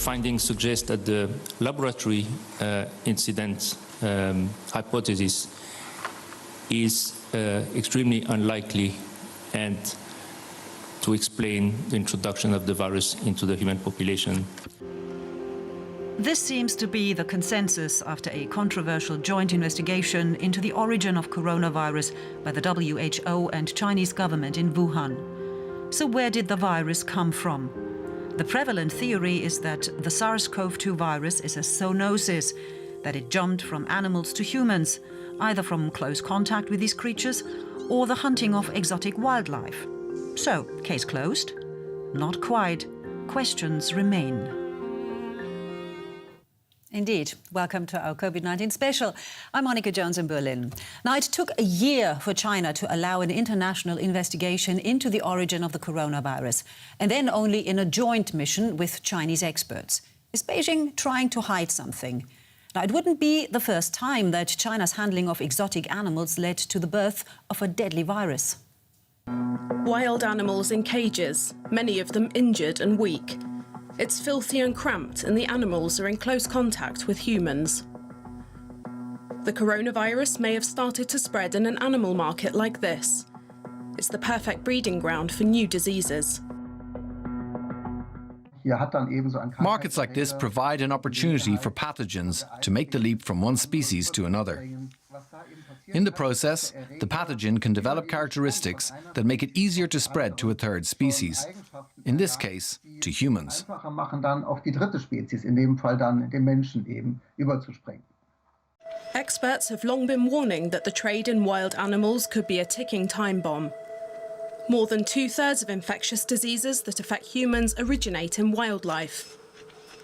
Findings suggest that the laboratory incident hypothesis is extremely unlikely and to explain the introduction of the virus into the human population. This seems to be the consensus after a controversial joint investigation into the origin of coronavirus by the WHO and Chinese government in Wuhan. So where did the virus come from? The prevalent theory is that the SARS-CoV-2 virus is a zoonosis, that it jumped from animals to humans, either from close contact with these creatures or the hunting of exotic wildlife. So, case closed? Not quite. Questions remain. Indeed. Welcome to our COVID-19 special. I'm Monica Jones in Berlin. Now, it took a year for China to allow an international investigation into the origin of the coronavirus, and then only in a joint mission with Chinese experts. Is Beijing trying to hide something? Now, it wouldn't be the first time that China's handling of exotic animals led to the birth of a deadly virus. Wild animals in cages, many of them injured and weak. It's filthy and cramped, and the animals are in close contact with humans. The coronavirus may have started to spread in an animal market like this. It's the perfect breeding ground for new diseases. Markets like this provide an opportunity for pathogens to make the leap from one species to another. In the process, the pathogen can develop characteristics that make it easier to spread to a third species, in this case, to humans. Experts have long been warning that the trade in wild animals could be a ticking time bomb. More than 2/3 of infectious diseases that affect humans originate in wildlife.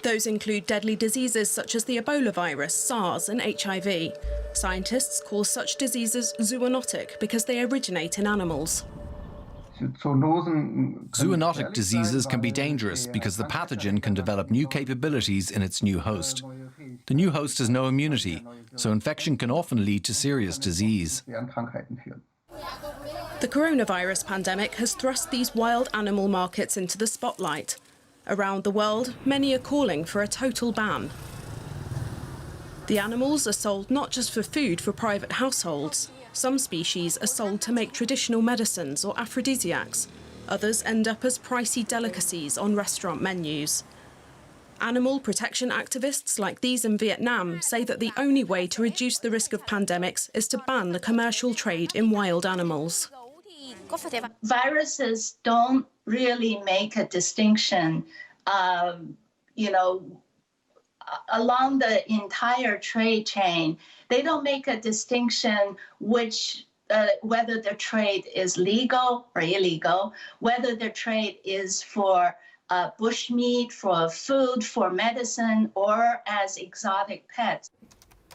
Those include deadly diseases such as the Ebola virus, SARS and HIV. Scientists call such diseases zoonotic because they originate in animals. Zoonotic diseases can be dangerous because the pathogen can develop new capabilities in its new host. The new host has no immunity, so infection can often lead to serious disease. The coronavirus pandemic has thrust these wild animal markets into the spotlight. Around the world, many are calling for a total ban. The animals are sold not just for food for private households. Some species are sold to make traditional medicines or aphrodisiacs. Others end up as pricey delicacies on restaurant menus. Animal protection activists like these in Vietnam say that the only way to reduce the risk of pandemics is to ban the commercial trade in wild animals. Viruses don't really make a distinction, along the entire trade chain. They don't make a distinction whether the trade is legal or illegal, whether the trade is for bushmeat, for food, for medicine, or as exotic pets.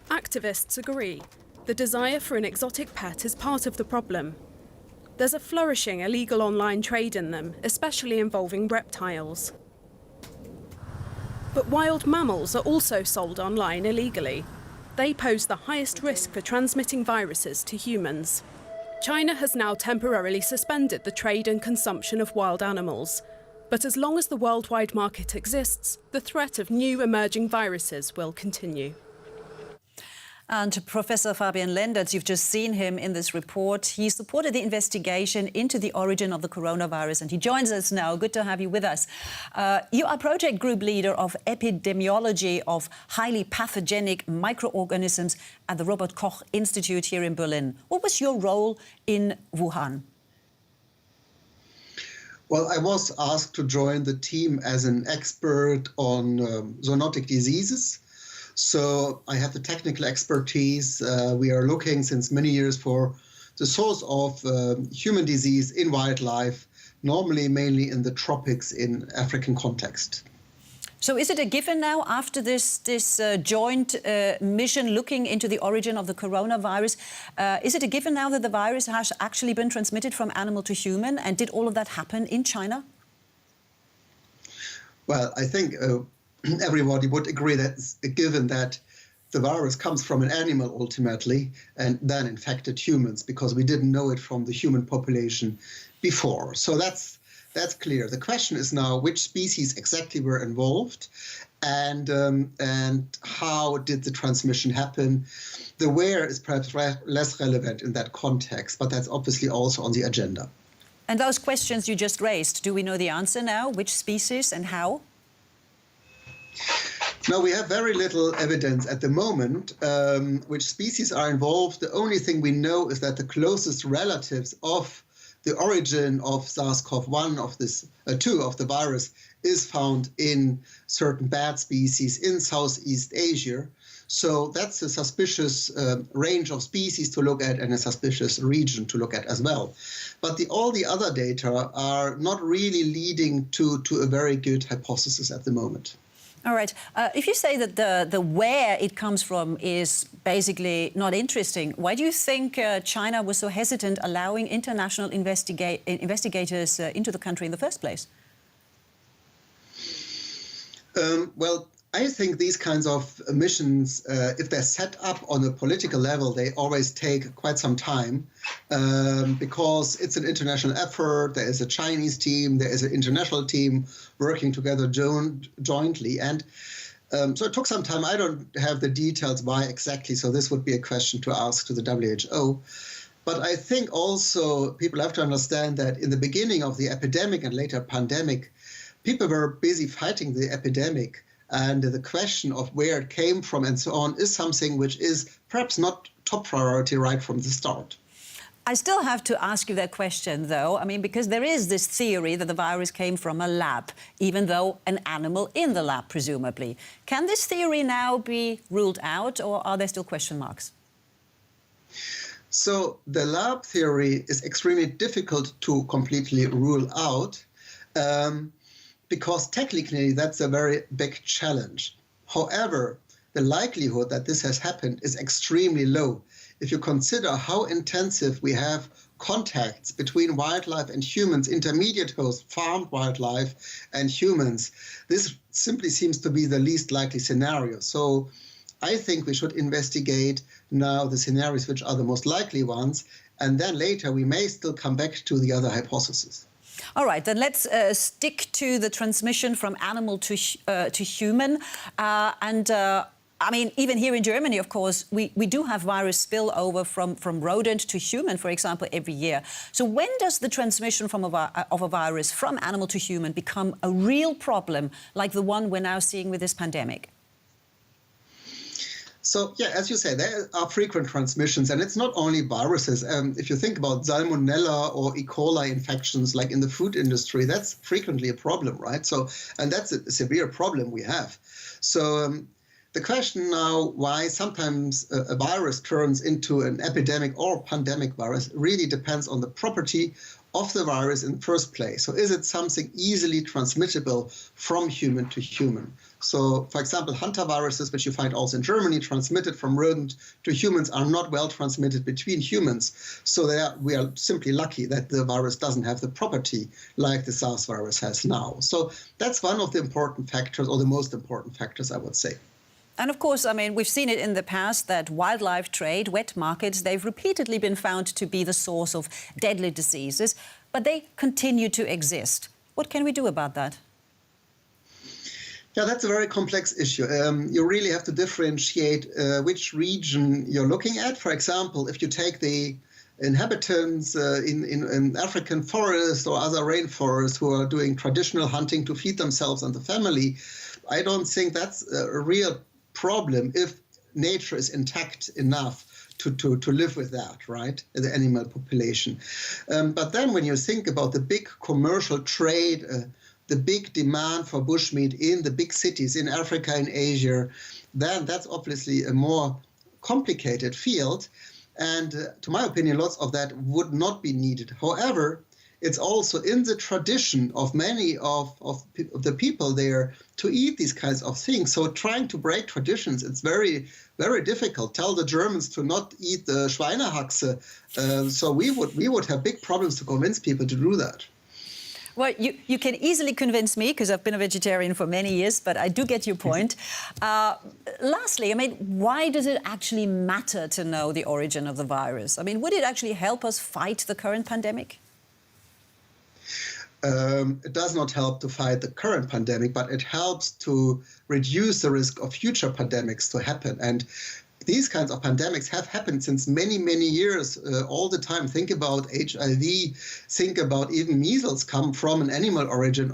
Activists agree. The desire for an exotic pet is part of the problem. There's a flourishing illegal online trade in them, especially involving reptiles. But wild mammals are also sold online illegally. They pose the highest risk for transmitting viruses to humans. China has now temporarily suspended the trade and consumption of wild animals. But as long as the worldwide market exists, the threat of new emerging viruses will continue. And Professor Fabian Lendertz, you've just seen him in this report. He supported the investigation into the origin of the coronavirus, and he joins us now. Good to have you with us. You are project group leader of epidemiology of highly pathogenic microorganisms at the Robert Koch Institute here in Berlin. What was your role in Wuhan? Well, I was asked to join the team as an expert on zoonotic diseases. So I have the technical expertise. We are looking since many years for the source of human disease in wildlife, normally mainly in the tropics in African context. So is it a given now after this joint mission looking into the origin of the coronavirus? Is it a given now that the virus has actually been transmitted from animal to human? And did all of that happen in China? Well, I think everybody would agree that it's a given that the virus comes from an animal ultimately and then infected humans, because we didn't know it from the human population before. So that's That's clear. The question is now which species exactly were involved, and how did the transmission happen. The where is perhaps less relevant in that context, but that's obviously also on the agenda. And those questions you just raised, do we know the answer now? Which species and how? No, we have very little evidence at the moment which species are involved. The only thing we know is that the closest relatives of the origin of SARS-CoV-1, of this of the virus, is found in certain bat species in Southeast Asia. So that's a suspicious range of species to look at and a suspicious region to look at as well. But all the other data are not really leading to a very good hypothesis at the moment. All right. If you say that the where it comes from is basically not interesting, why do you think China was so hesitant allowing international investigators into the country in the first place? Well, I think these kinds of missions, if they're set up on a political level, they always take quite some time because it's an international effort. There is a Chinese team, there is an international team working together jointly. And so it took some time. I don't have the details why exactly, so this would be a question to ask to the WHO. But I think also people have to understand that in the beginning of the epidemic and later pandemic, people were busy fighting the epidemic. And the question of where it came from and so on is something which is perhaps not top priority right from the start. I still have to ask you that question, though. I mean, because there is this theory that the virus came from a lab, even though an animal in the lab, presumably. Can this theory now be ruled out, or are there still question marks? So the lab theory is extremely difficult to completely rule out. Because technically that's a very big challenge. However, the likelihood that this has happened is extremely low. If you consider how intensive we have contacts between wildlife and humans, intermediate hosts, farmed wildlife and humans, this simply seems to be the least likely scenario. So I think we should investigate now the scenarios which are the most likely ones, and then later we may still come back to the other hypothesis. All right, then let's stick to the transmission from animal to human. I mean, even here in Germany, of course, we do have virus spillover from rodent to human, for example, every year. So when does the transmission of a virus from animal to human become a real problem, like the one we're now seeing with this pandemic? So, yeah, as you say, there are frequent transmissions, and it's not only viruses. If you think about salmonella or E. coli infections, like in the food industry, that's frequently a problem, right? So, and that's a severe problem we have. So the question now why sometimes a virus turns into an epidemic or pandemic virus really depends on the property of the virus in the first place. So is it something easily transmittable from human to human? So, for example, hantaviruses, which you find also in Germany, transmitted from rodent to humans, are not well transmitted between humans. So we are simply lucky that the virus doesn't have the property like the SARS virus has now. So that's one of the important factors, or the most important factors, I would say. And of course, I mean, we've seen it in the past that wildlife trade, wet markets, they've repeatedly been found to be the source of deadly diseases, but they continue to exist. What can we do about that? Yeah, that's a very complex issue. You really have to differentiate which region you're looking at. For example, if you take the inhabitants in African forests or other rainforests who are doing traditional hunting to feed themselves and the family, I don't think that's a real problem if nature is intact enough to live with that, right, the animal population. But then when you think about the big commercial trade, the big demand for bushmeat in the big cities in Africa and Asia, then that's obviously a more complicated field. And to my opinion, lots of that would not be needed. However, it's also in the tradition of many of the people there to eat these kinds of things. So trying to break traditions, it's very, very difficult. Tell the Germans to not eat the Schweinehaxe. So we would have big problems to convince people to do that. Well, you can easily convince me, because I've been a vegetarian for many years, but I do get your point. Lastly, I mean, why does it actually matter to know the origin of the virus? I mean, would it actually help us fight the current pandemic? It does not help to fight the current pandemic, but it helps to reduce the risk of future pandemics to happen. And these kinds of pandemics have happened since many, many years, all the time. Think about HIV, think about even measles come from an animal origin.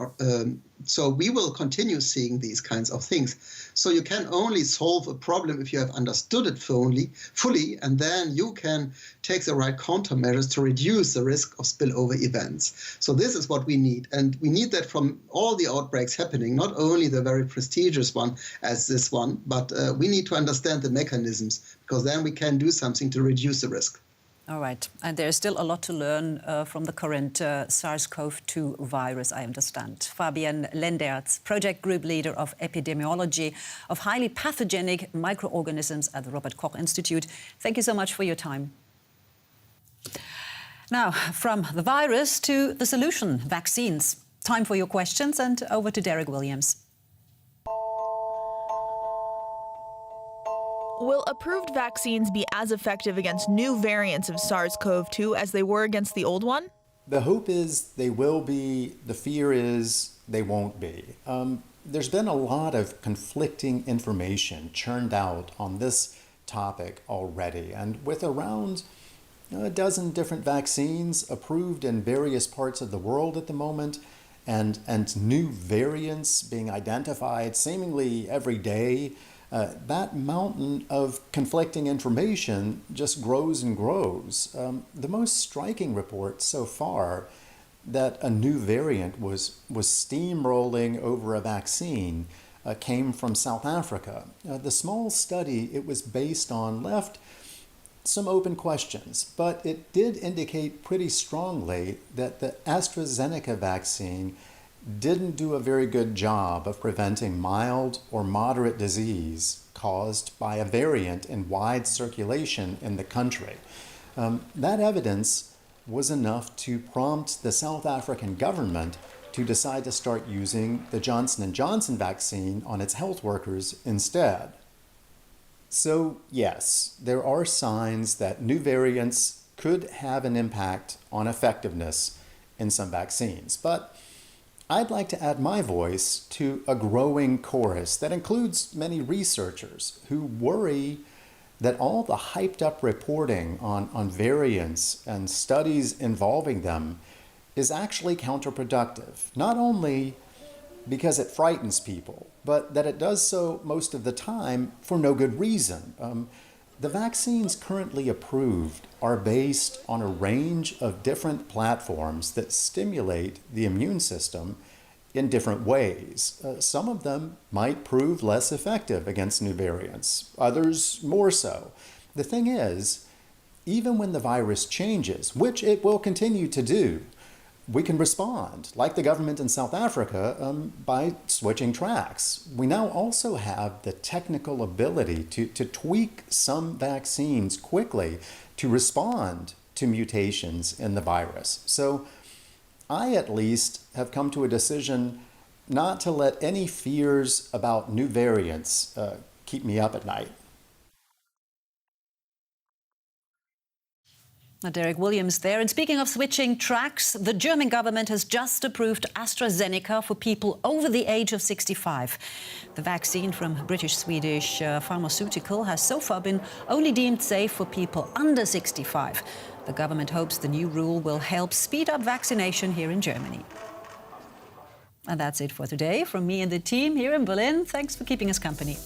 So we will continue seeing these kinds of things. So you can only solve a problem if you have understood it fully, and then you can take the right countermeasures to reduce the risk of spillover events. So this is what we need. And we need that from all the outbreaks happening, not only the very prestigious one as this one, but we need to understand the mechanisms, because then we can do something to reduce the risk. All right. And there's still a lot to learn from the current SARS-CoV-2 virus, I understand. Fabian Lendertz, Project Group Leader of Epidemiology of Highly Pathogenic Microorganisms at the Robert Koch Institute. Thank you so much for your time. Now, from the virus to the solution, vaccines. Time for your questions, and over to Derek Williams. Will approved vaccines be as effective against new variants of SARS-CoV-2 as they were against the old one? The hope is they will be. The fear is they won't be. There's been a lot of conflicting information churned out on this topic already, and with around a dozen different vaccines approved in various parts of the world at the moment, and new variants being identified seemingly every day, that mountain of conflicting information just grows and grows. The most striking report so far that a new variant was steamrolling over a vaccine came from South Africa. The small study it was based on left some open questions, but it did indicate pretty strongly that the AstraZeneca vaccine didn't do a very good job of preventing mild or moderate disease caused by a variant in wide circulation in the country. That evidence was enough to prompt the South African government to decide to start using the Johnson & Johnson vaccine on its health workers instead. So yes, there are signs that new variants could have an impact on effectiveness in some vaccines, but I'd like to add my voice to a growing chorus that includes many researchers who worry that all the hyped up reporting on variants and studies involving them is actually counterproductive, not only because it frightens people, but that it does so most of the time for no good reason. The vaccines currently approved are based on a range of different platforms that stimulate the immune system in different ways. Some of them might prove less effective against new variants, others more so. The thing is, even when the virus changes, which it will continue to do, we can respond, like the government in South Africa, by switching tracks. We now also have the technical ability to tweak some vaccines quickly to respond to mutations in the virus. So I, at least, have come to a decision not to let any fears about new variants keep me up at night. Derek Williams there. And speaking of switching tracks, the German government has just approved AstraZeneca for people over the age of 65. The vaccine from British-Swedish pharmaceutical has so far been only deemed safe for people under 65. The government hopes the new rule will help speed up vaccination here in Germany. And that's it for today. From me and the team here in Berlin, thanks for keeping us company.